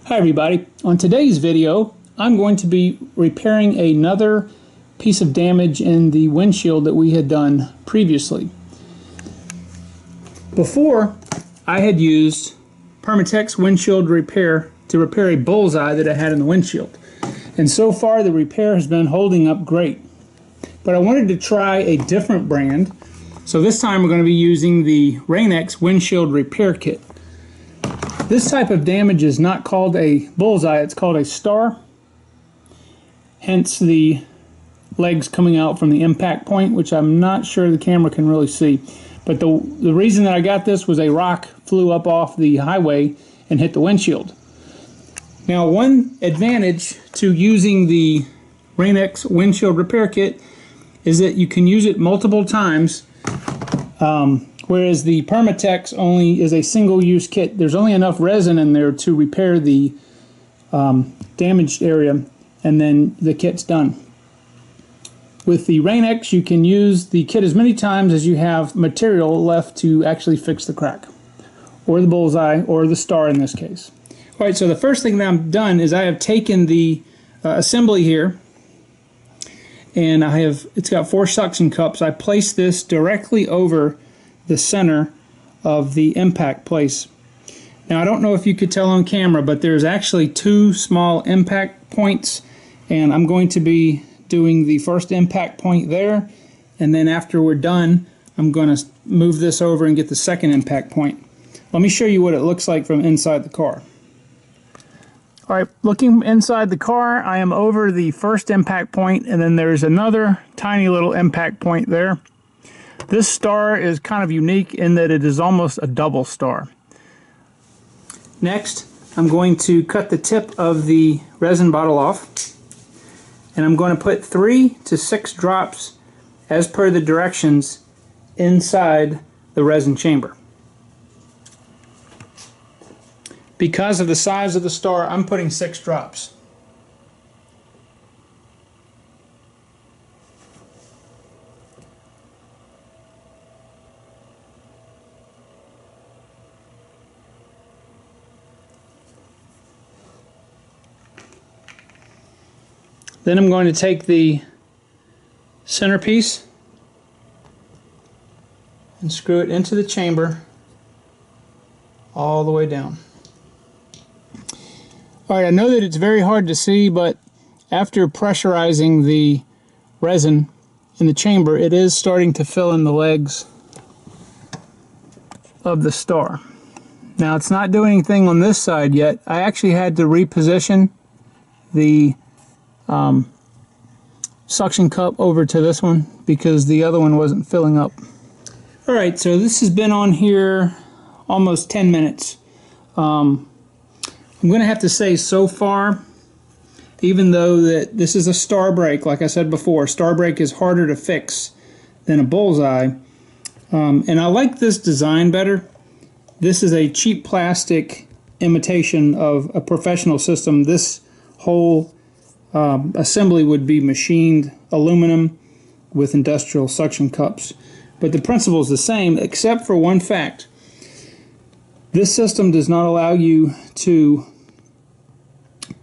Hi everybody. On today's video, I'm going to be repairing another piece of damage in the windshield that we had done previously. Before, I had used Permatex windshield repair to repair a bullseye that I had in the windshield. And so far the repair has been holding up great. But I wanted to try a different brand. So this time we're going to be using the Rainx windshield repair kit. This type of damage is not called a bullseye, it's called a star. Hence the legs coming out from the impact point, which I'm not sure the camera can really see. But the reason that I got this was a rock flew up off the highway and hit the windshield. Now, one advantage to using the Rainx windshield repair kit is that you can use it multiple times. Whereas the Permatex only is a single-use kit. There's only enough resin in there to repair the damaged area, and then the kit's done. With the Rainx, you can use the kit as many times as you have material left to actually fix the crack, or the bullseye, or the star in this case. All right, so the first thing that I've done is I have taken the assembly here, and it's got 4 suction cups. I placed this directly over the center of the impact place. Now, I don't know if you could tell on camera, but there's actually 2 small impact points, and I'm going to be doing the first impact point there, and then after we're done, I'm going to move this over and get the second impact point. Let me show you what it looks like from inside the car. All right, looking inside the car, I am over the first impact point, and then there's another tiny little impact point there. This star is kind of unique in that it is almost a double star. Next, I'm going to cut the tip of the resin bottle off, and I'm going to put 3 to 6 drops as per the directions inside the resin chamber. Because of the size of the star, I'm putting 6 drops. Then I'm going to take the centerpiece and screw it into the chamber all the way down. Alright, I know that it's very hard to see, but after pressurizing the resin in the chamber, it is starting to fill in the legs of the star. Now, it's not doing anything on this side yet. I actually had to reposition the suction cup over to this one because the other one wasn't filling up. Alright, so this has been on here almost 10 minutes. I'm going to have to say, so far, even though that this is a star break, like I said before, star break is harder to fix than a bullseye. And I like this design better. This is a cheap plastic imitation of a professional system. This whole assembly would be machined aluminum with industrial suction cups. But the principle is the same, except for one fact. This system does not allow you to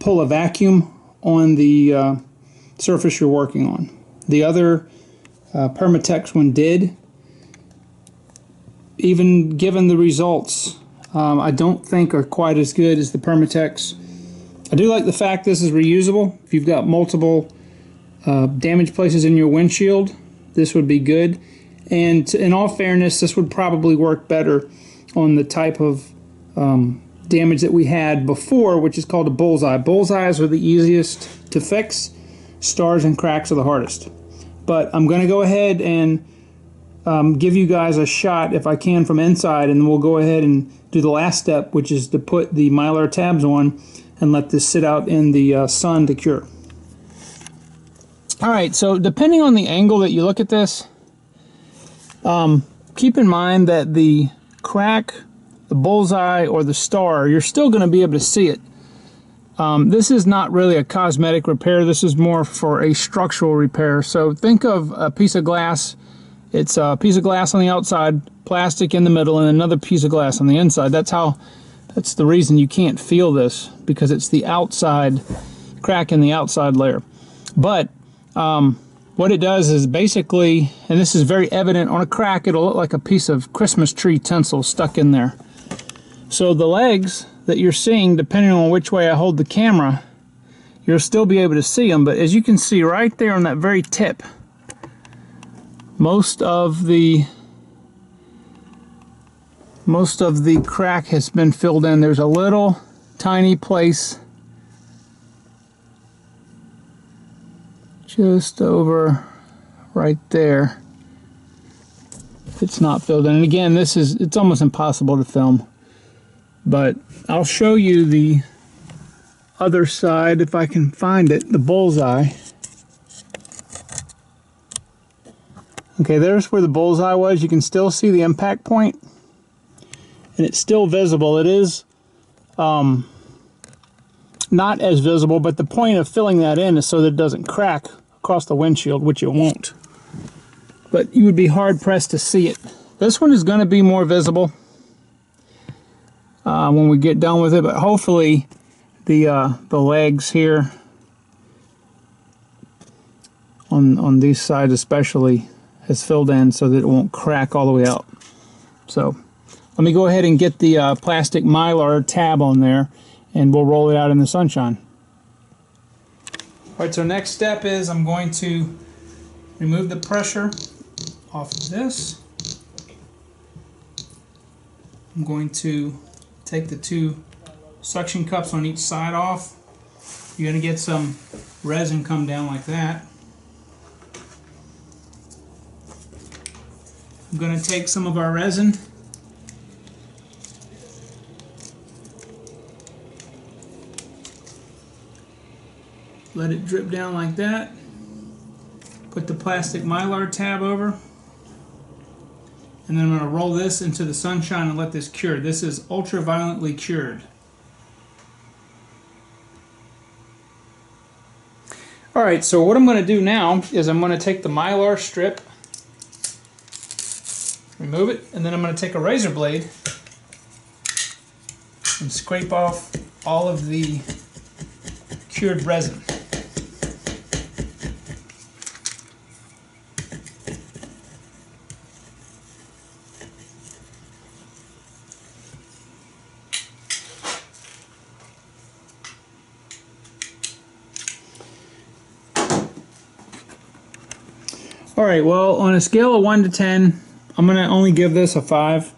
pull a vacuum on the surface you're working on. The other Permatex one did. Even given the results, I don't think are quite as good as the Permatex. I do like the fact this is reusable. If you've got multiple damage places in your windshield, this would be good. And in all fairness, this would probably work better on the type of damage that we had before, which is called a bullseye. Bullseyes are the easiest to fix. Stars and cracks are the hardest. But I'm going to go ahead and give you guys a shot, if I can, from inside, and then we'll go ahead and do the last step, which is to put the Mylar tabs on and let this sit out in the sun to cure. Alright, so depending on the angle that you look at this, keep in mind that the crack, the bullseye, or the star, you're still going to be able to see it. This is not really a cosmetic repair. This is more for a structural repair. So think of a piece of glass. It's a piece of glass on the outside, plastic in the middle, and another piece of glass on the inside. That's how That's the reason you can't feel this, because it's the outside crack in the outside layer. But what it does is basically, and this is very evident on a crack, it'll look like a piece of Christmas tree tinsel stuck in there. So the legs that you're seeing, depending on which way I hold the camera, you'll still be able to see them. But as you can see right there on that very tip, most of the crack has been filled in. There's a little tiny place just over right there. It's not filled in. And again, it's almost impossible to film. But I'll show you the other side if I can find it, the bullseye. Okay, there's where the bullseye was. You can still see the impact point, and it's still visible. It is not as visible, but the point of filling that in is so that it doesn't crack across the windshield, which it won't. But you would be hard pressed to see it. This one is going to be more visible when we get done with it, but hopefully the legs here on these sides especially has filled in so that it won't crack all the way out. So let me go ahead and get the plastic mylar tab on there, and we'll roll it out in the sunshine. Alright, so next step is I'm going to remove the pressure off of this. I'm going to take the two suction cups on each side off. You're going to get some resin come down like that. I'm going to take some of our resin, let it drip down like that, put the plastic mylar tab over, and then I'm going to roll this into the sunshine and let this cure. This is ultravioletly cured. Alright, so what I'm going to do now is I'm going to take the mylar strip, remove it, and then I'm going to take a razor blade and scrape off all of the cured resin. Alright, well, on a scale of 1 to 10, I'm going to only give this a 5.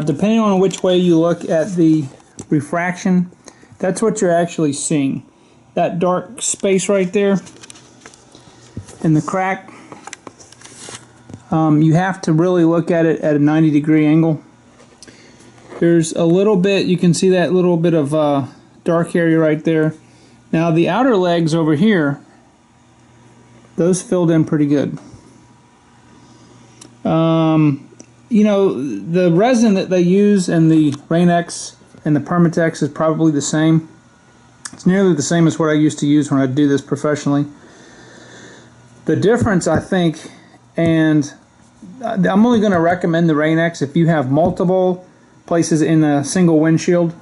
Depending on which way you look at the refraction, that's what you're actually seeing. That dark space right there in the crack, you have to really look at it at a 90-degree angle. There's a little bit, you can see that little bit of dark area right there. Now the outer legs over here, those filled in pretty good. You know, the resin that they use in the Rainx and the Permatex is probably the same. It's nearly the same as what I used to use when I do this professionally. The difference, I think, and I'm only going to recommend the Rainx if you have multiple places in a single windshield.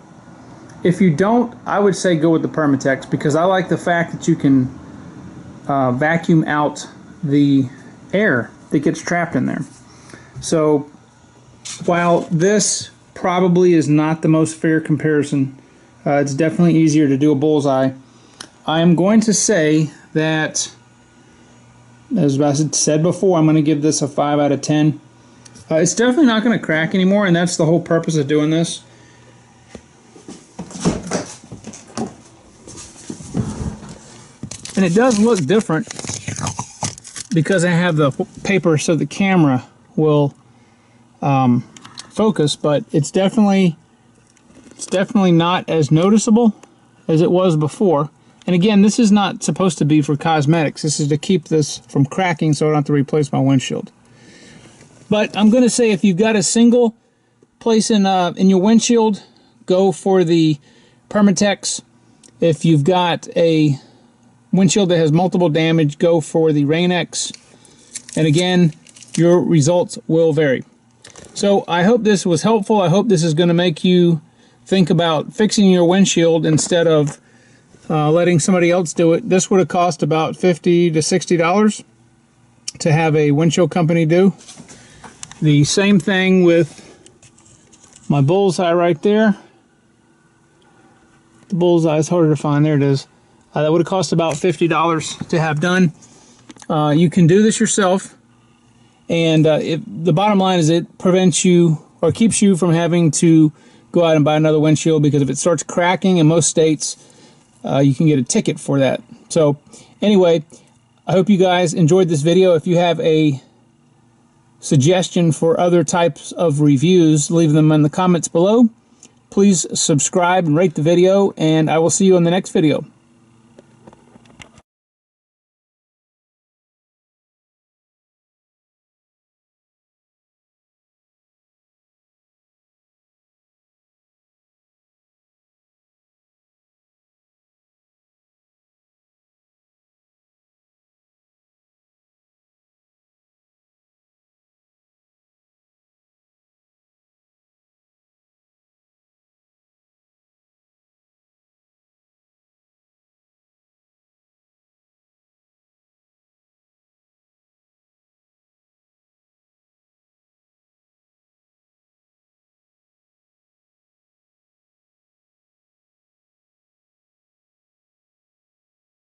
If you don't, I would say go with the Permatex, because I like the fact that you can vacuum out the air that gets trapped in there. So while this probably is not the most fair comparison, it's definitely easier to do a bullseye. I am going to say that, as I said before, I'm going to give this a 5 out of 10. It's definitely not going to crack anymore, and that's the whole purpose of doing this. And it does look different because I have the paper so the camera will focus, but it's definitely not as noticeable as it was before. And again, this is not supposed to be for cosmetics. This is to keep this from cracking so I don't have to replace my windshield. But I'm going to say if you've got a single place in your windshield, go for the Permatex. If you've got a windshield that has multiple damage, go for the Rainx. And again, your results will vary. So I hope this was helpful. I hope this is going to make you think about fixing your windshield instead of letting somebody else do it, this would have cost about $50 to $60 to have a windshield company do. The same thing with my bullseye right there. The bullseye is harder to find. There it is. That would have cost about $50 to have done. You can do this yourself, and the bottom line is it prevents you or keeps you from having to go out and buy another windshield, because if it starts cracking in most states, you can get a ticket for that. So anyway, I hope you guys enjoyed this video. If you have a suggestion for other types of reviews, leave them in the comments below. Please subscribe and rate the video, and I will see you in the next video.